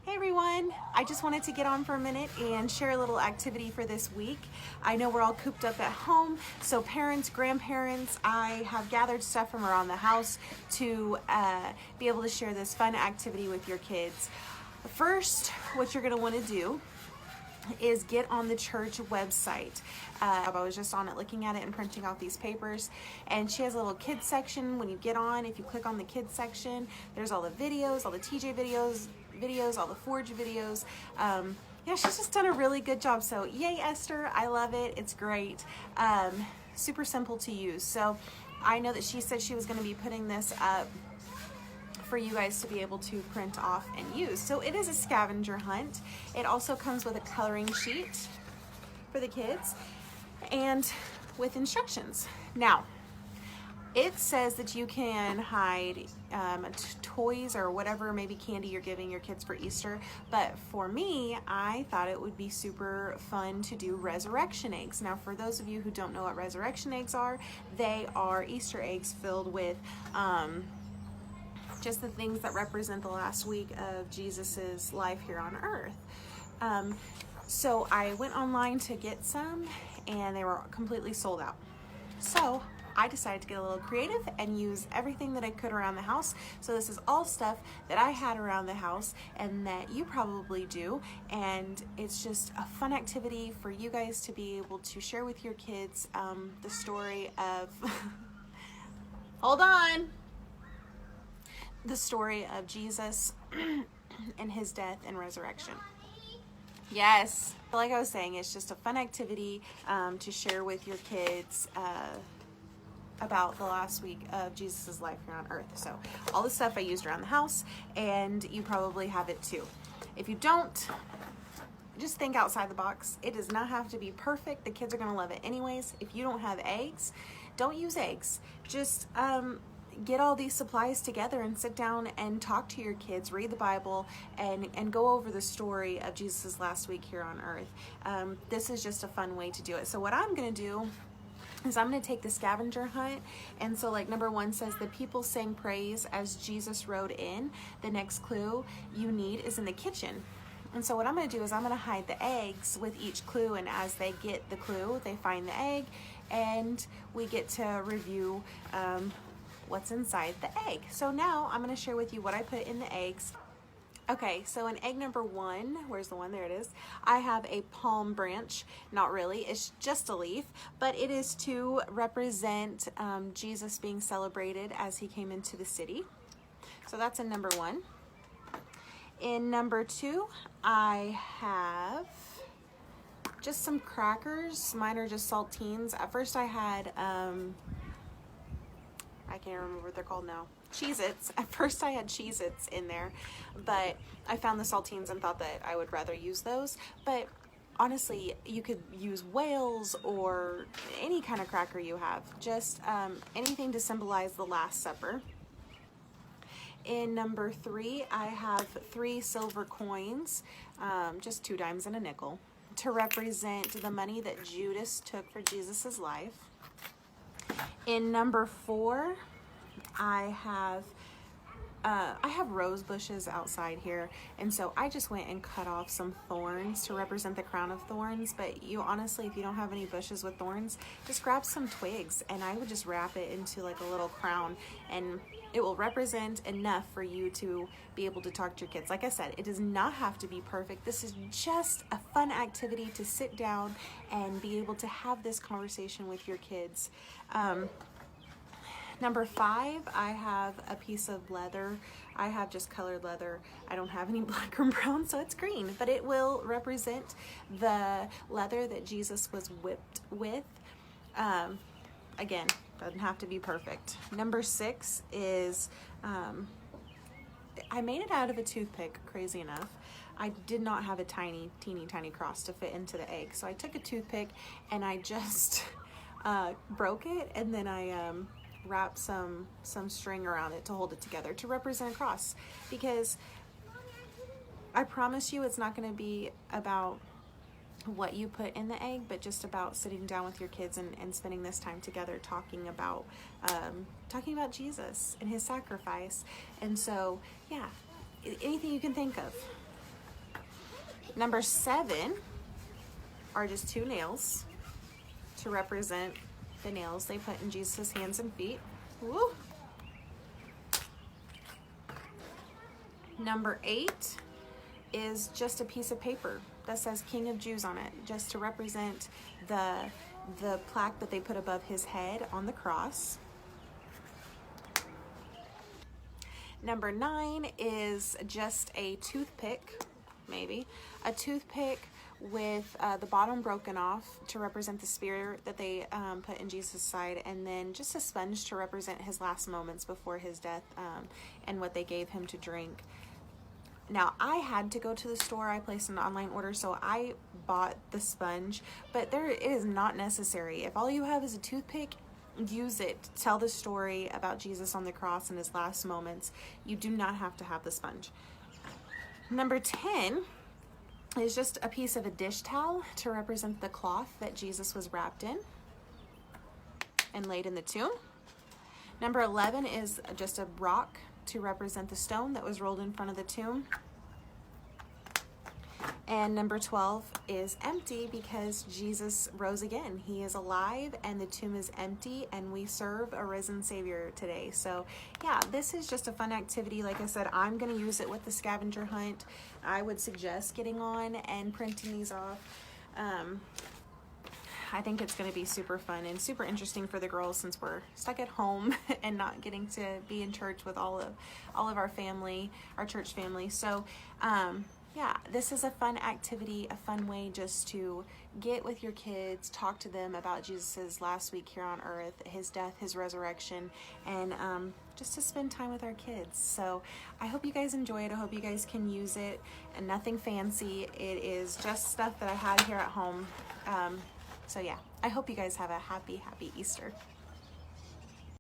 Hey everyone, I just wanted to get on for a minute and share a little activity for this week. I know we're all cooped up at home, so parents, grandparents, I have gathered stuff from around the house to be able to share this fun activity with your kids. First, what you're going to want to do is get on the church website. I was just on it looking at it and printing out these papers, and she has a little kids section. When you get on, if you click on the kids section, there's all the videos, all the TJ videos, all the Forge videos. Yeah, she's just done a really good job. So yay, Esther, I love it. It's great. Super simple to use. So I know that she said she was going to be putting this up for you guys to be able to print off and use. So it is a scavenger hunt. It also comes with a coloring sheet for the kids and with instructions. Now, it says that you can hide toys or whatever, maybe candy you're giving your kids for Easter. But for me, I thought it would be super fun to do resurrection eggs. Now, for those of you who don't know what resurrection eggs are, they are Easter eggs filled with just the things that represent the last week of Jesus's life here on earth. So I went online to get some and they were completely sold out. So I decided to get a little creative and use everything that I could around the house. So this is all stuff that I had around the house and that you probably do. And it's just a fun activity for you guys to be able to share with your kids the story of, hold on, the story of Jesus and his death and resurrection. Yes, like I was saying, it's just a fun activity to share with your kids about the last week of Jesus's life here on earth. So all the stuff I used around the house, and you probably have it too. If you don't, just think outside the box. It does not have to be perfect. The kids are going to love it anyways. If you don't have eggs, don't use eggs. Just get all these supplies together and sit down and talk to your kids, read the Bible, and go over the story of Jesus' last week here on earth. This is just a fun way to do it. So what I'm going to do is I'm going to take the scavenger hunt. And so like number 1 says, the people sang praise as Jesus rode in. The next clue you need is in the kitchen. And so what I'm going to do is I'm going to hide the eggs with each clue, and as they get the clue, they find the egg, and we get to review what's inside the egg. So now I'm going to share with you what I put in the eggs. Okay, so in egg number 1, where's the one? There it is. I have a palm branch. Not really, it's just a leaf, but it is to represent Jesus being celebrated as he came into the city. So that's in number 1. In number 2, I have just some crackers. Mine are just saltines. At first I had, I can't remember what they're called now. Cheez-Its. At first I had Cheez-Its in there, but I found the saltines and thought that I would rather use those. But honestly, you could use whales or any kind of cracker you have. Just anything to symbolize the Last Supper. In number 3, I have 3 silver coins, just 2 dimes and a nickel, to represent the money that Judas took for Jesus's life. In number 4, I have rose bushes outside here, and so I just went and cut off some thorns to represent the crown of thorns. But you honestly, if you don't have any bushes with thorns, just grab some twigs and I would just wrap it into like a little crown, and it will represent enough for you to be able to talk to your kids. Like I said, it does not have to be perfect. This is just a fun activity to sit down and be able to have this conversation with your kids. Number 5, I have a piece of leather. I have just colored leather. I don't have any black or brown, so it's green, but it will represent the leather that Jesus was whipped with. Again, doesn't have to be perfect. Number 6 is, I made it out of a toothpick, crazy enough. I did not have a teeny tiny cross to fit into the egg, so I took a toothpick and I just broke it, and then I wrap some string around it to hold it together to represent a cross, because I promise you it's not going to be about what you put in the egg, but just about sitting down with your kids and spending this time together talking about Jesus and his sacrifice. And so yeah, anything you can think of. Number 7 are just 2 nails to represent the nails they put in Jesus' hands and feet. Woo. Number 8 is just a piece of paper that says King of Jews on it, just to represent the plaque that they put above his head on the cross. Number 9 is just a toothpick, maybe. A toothpick with the bottom broken off to represent the spear that they put in Jesus' side, and then just a sponge to represent his last moments before his death, and what they gave him to drink. Now, I had to go to the store. I placed an online order, so I bought the sponge, but it is not necessary. If all you have is a toothpick, use it. Tell the story about Jesus on the cross and his last moments. You do not have to have the sponge. Number 10 is just a piece of a dish towel to represent the cloth that Jesus was wrapped in and laid in the tomb. Number 11 is just a rock to represent the stone that was rolled in front of the tomb. And number 12 is empty because Jesus rose again. He is alive and the tomb is empty, and we serve a risen Savior today. So yeah, this is just a fun activity. Like I said, I'm going to use it with the scavenger hunt. I would suggest getting on and printing these off. I think it's going to be super fun and super interesting for the girls, since we're stuck at home and not getting to be in church with all of our family, our church family. So yeah, this is a fun activity, a fun way just to get with your kids, talk to them about Jesus's last week here on earth, his death, his resurrection, and just to spend time with our kids. So I hope you guys enjoy it. I hope you guys can use it, and nothing fancy. It is just stuff that I had here at home. So yeah, I hope you guys have a happy Easter.